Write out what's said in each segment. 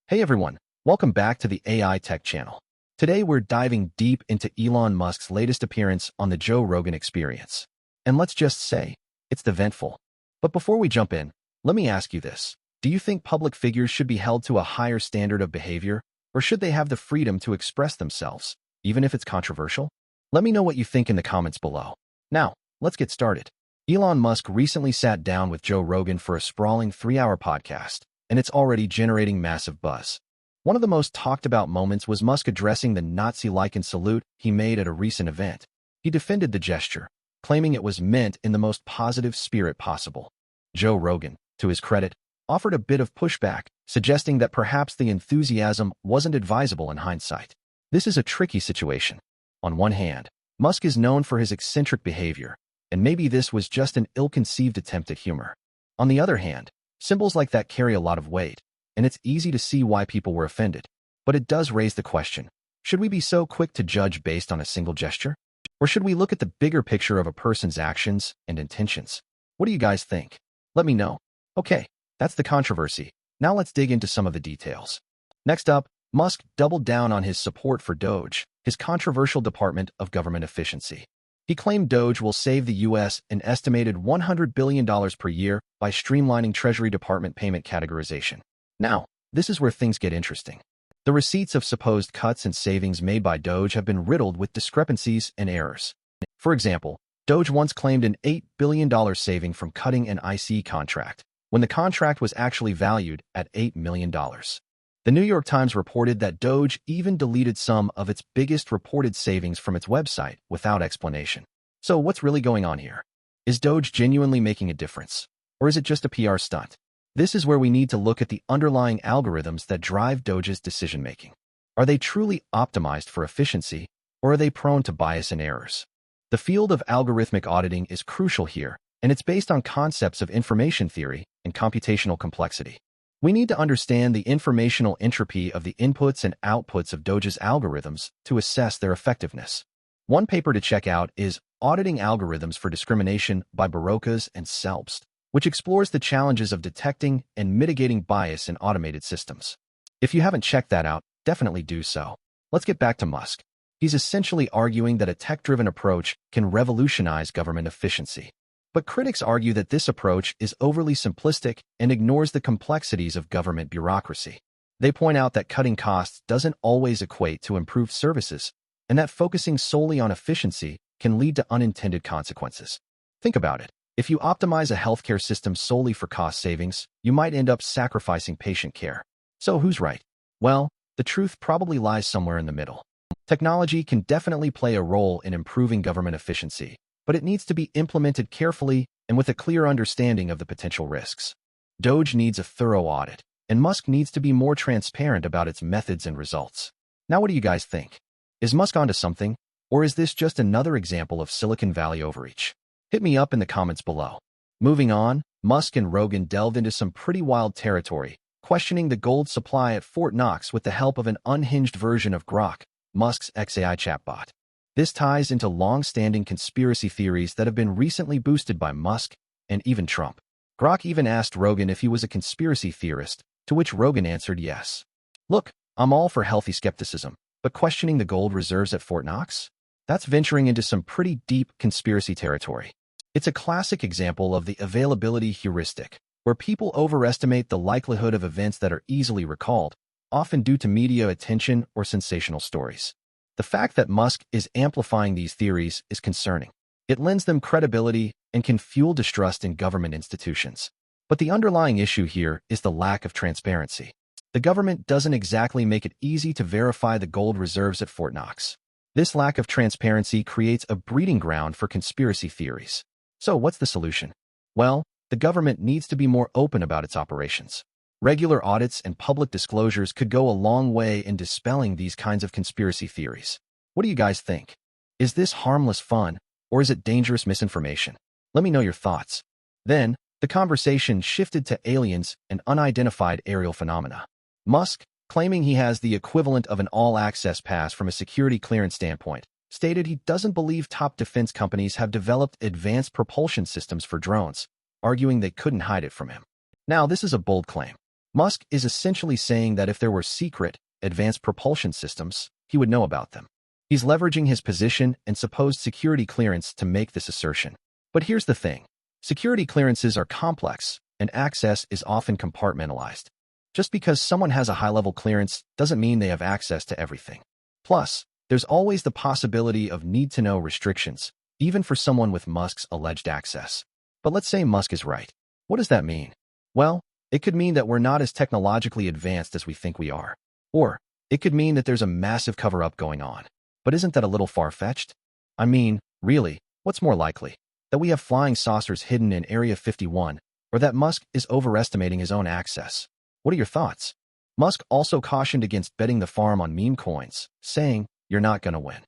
Hey everyone, welcome back to the AI Tech channel. Today we're diving deep into Elon Musk's latest appearance on the Joe Rogan Experience. And let's just say, it's eventful. But before we jump in, let me ask you this. Do you think public figures should be held to a higher standard of behavior, or should they have the freedom to express themselves, even if it's controversial? Let me know what you think in the comments below. Now, let's get started. Elon Musk recently sat down with Joe Rogan for a sprawling 3-hour podcast, and it's already generating massive buzz. One of the most talked about moments was Musk addressing the Nazi-like salute he made at a recent event. He defended the gesture, claiming it was meant in the most positive spirit possible. Joe Rogan, to his credit, offered a bit of pushback, suggesting that perhaps the enthusiasm wasn't advisable in hindsight. This is a tricky situation. On one hand, Musk is known for his eccentric behavior, and maybe this was just an ill-conceived attempt at humor. On the other hand, symbols like that carry a lot of weight, and it's easy to see why people were offended. But it does raise the question, should we be so quick to judge based on a single gesture? Or should we look at the bigger picture of a person's actions and intentions? What do you guys think? Let me know. Okay, that's the controversy. Now let's dig into some of the details. Next up, Musk doubled down on his support for DOGE, his controversial Department of Government Efficiency. He claimed DOGE will save the U.S. an estimated $100 billion per year by streamlining Treasury Department payment categorization. Now, this is where things get interesting. The receipts of supposed cuts and savings made by DOGE have been riddled with discrepancies and errors. For example, DOGE once claimed an $8 billion saving from cutting an IC contract, when the contract was actually valued at $8 million. The New York Times reported that DOGE even deleted some of its biggest reported savings from its website without explanation. So what's really going on here? Is DOGE genuinely making a difference? Or is it just a PR stunt? This is where we need to look at the underlying algorithms that drive DOGE's decision-making. Are they truly optimized for efficiency, or are they prone to bias and errors? The field of algorithmic auditing is crucial here, and it's based on concepts of information theory and computational complexity. We need to understand the informational entropy of the inputs and outputs of DOGE's algorithms to assess their effectiveness. One paper to check out is Auditing Algorithms for Discrimination by Barocas and Selbst, which explores the challenges of detecting and mitigating bias in automated systems. If you haven't checked that out, definitely do so. Let's get back to Musk. He's essentially arguing that a tech-driven approach can revolutionize government efficiency. But critics argue that this approach is overly simplistic and ignores the complexities of government bureaucracy. They point out that cutting costs doesn't always equate to improved services, and that focusing solely on efficiency can lead to unintended consequences. Think about it. If you optimize a healthcare system solely for cost savings, you might end up sacrificing patient care. So who's right? Well, the truth probably lies somewhere in the middle. Technology can definitely play a role in improving government efficiency, but it needs to be implemented carefully and with a clear understanding of the potential risks. DOGE needs a thorough audit, and Musk needs to be more transparent about its methods and results. Now what do you guys think? Is Musk onto something, or is this just another example of Silicon Valley overreach? Hit me up in the comments below. Moving on, Musk and Rogan delved into some pretty wild territory, questioning the gold supply at Fort Knox with the help of an unhinged version of Grok, Musk's XAI chatbot. This ties into long-standing conspiracy theories that have been recently boosted by Musk and even Trump. Grok even asked Rogan if he was a conspiracy theorist, to which Rogan answered yes. Look, I'm all for healthy skepticism, but questioning the gold reserves at Fort Knox? That's venturing into some pretty deep conspiracy territory. It's a classic example of the availability heuristic, where people overestimate the likelihood of events that are easily recalled, often due to media attention or sensational stories. The fact that Musk is amplifying these theories is concerning. It lends them credibility and can fuel distrust in government institutions. But the underlying issue here is the lack of transparency. The government doesn't exactly make it easy to verify the gold reserves at Fort Knox. This lack of transparency creates a breeding ground for conspiracy theories. So what's the solution? Well, the government needs to be more open about its operations. Regular audits and public disclosures could go a long way in dispelling these kinds of conspiracy theories. What do you guys think? Is this harmless fun, or is it dangerous misinformation? Let me know your thoughts. Then, the conversation shifted to aliens and unidentified aerial phenomena. Musk, claiming he has the equivalent of an all-access pass from a security clearance standpoint, stated he doesn't believe top defense companies have developed advanced propulsion systems for drones, arguing they couldn't hide it from him. Now, this is a bold claim. Musk is essentially saying that if there were secret, advanced propulsion systems, he would know about them. He's leveraging his position and supposed security clearance to make this assertion. But here's the thing. Security clearances are complex, and access is often compartmentalized. Just because someone has a high-level clearance doesn't mean they have access to everything. Plus, there's always the possibility of need-to-know restrictions, even for someone with Musk's alleged access. But let's say Musk is right. What does that mean? Well, it could mean that we're not as technologically advanced as we think we are. Or, it could mean that there's a massive cover-up going on. But isn't that a little far-fetched? I mean, really, what's more likely? That we have flying saucers hidden in Area 51, or that Musk is overestimating his own access? What are your thoughts? Musk also cautioned against betting the farm on meme coins, saying, "You're not gonna win."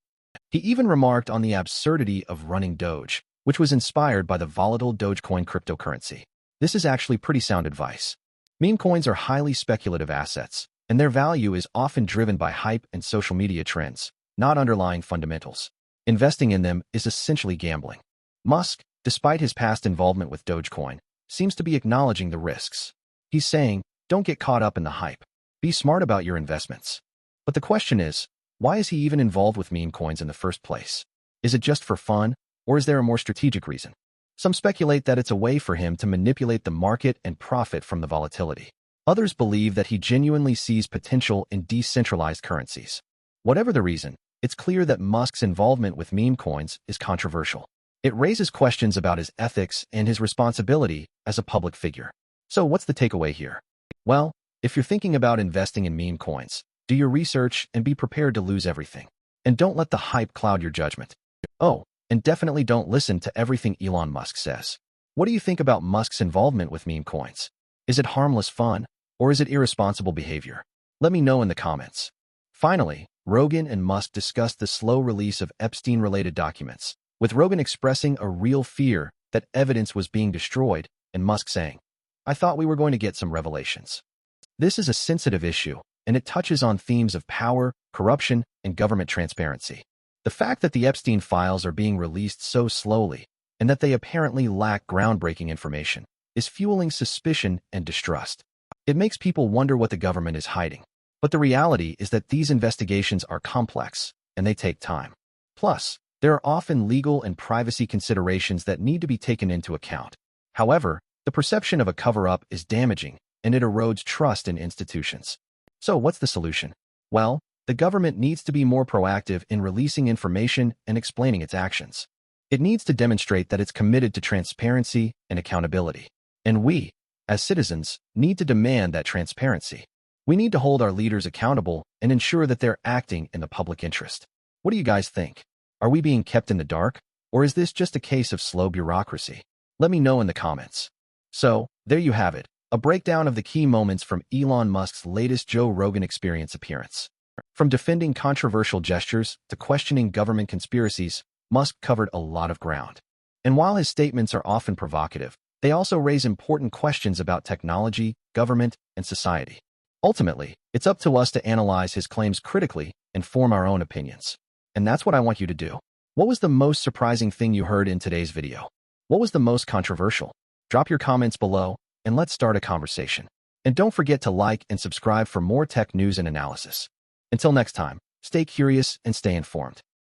He even remarked on the absurdity of running Doge, which was inspired by the volatile Dogecoin cryptocurrency. This is actually pretty sound advice. Meme coins are highly speculative assets, and their value is often driven by hype and social media trends, not underlying fundamentals. Investing in them is essentially gambling. Musk, despite his past involvement with Dogecoin, seems to be acknowledging the risks. He's saying, don't get caught up in the hype. Be smart about your investments. But the question is, why is he even involved with meme coins in the first place? Is it just for fun, or is there a more strategic reason? Some speculate that it's a way for him to manipulate the market and profit from the volatility. Others believe that he genuinely sees potential in decentralized currencies. Whatever the reason, it's clear that Musk's involvement with meme coins is controversial. It raises questions about his ethics and his responsibility as a public figure. So what's the takeaway here? Well, if you're thinking about investing in meme coins, do your research and be prepared to lose everything. And don't let the hype cloud your judgment. Oh, and definitely don't listen to everything Elon Musk says. What do you think about Musk's involvement with meme coins? Is it harmless fun, or is it irresponsible behavior? Let me know in the comments. Finally, Rogan and Musk discussed the slow release of Epstein-related documents, with Rogan expressing a real fear that evidence was being destroyed, and Musk saying, "I thought we were going to get some revelations." This is a sensitive issue, and it touches on themes of power, corruption, and government transparency. The fact that the Epstein files are being released so slowly, and that they apparently lack groundbreaking information, is fueling suspicion and distrust. It makes people wonder what the government is hiding. But the reality is that these investigations are complex, and they take time. Plus, there are often legal and privacy considerations that need to be taken into account. However, the perception of a cover-up is damaging, and it erodes trust in institutions. So what's the solution? Well, the government needs to be more proactive in releasing information and explaining its actions. It needs to demonstrate that it's committed to transparency and accountability. And we, as citizens, need to demand that transparency. We need to hold our leaders accountable and ensure that they're acting in the public interest. What do you guys think? Are we being kept in the dark, or is this just a case of slow bureaucracy? Let me know in the comments. So, there you have it, a breakdown of the key moments from Elon Musk's latest Joe Rogan Experience appearance. From defending controversial gestures to questioning government conspiracies, Musk covered a lot of ground. And while his statements are often provocative, they also raise important questions about technology, government, and society. Ultimately, it's up to us to analyze his claims critically and form our own opinions. And that's what I want you to do. What was the most surprising thing you heard in today's video? What was the most controversial? Drop your comments below, and let's start a conversation. And don't forget to like and subscribe for more tech news and analysis. Until next time, stay curious and stay informed.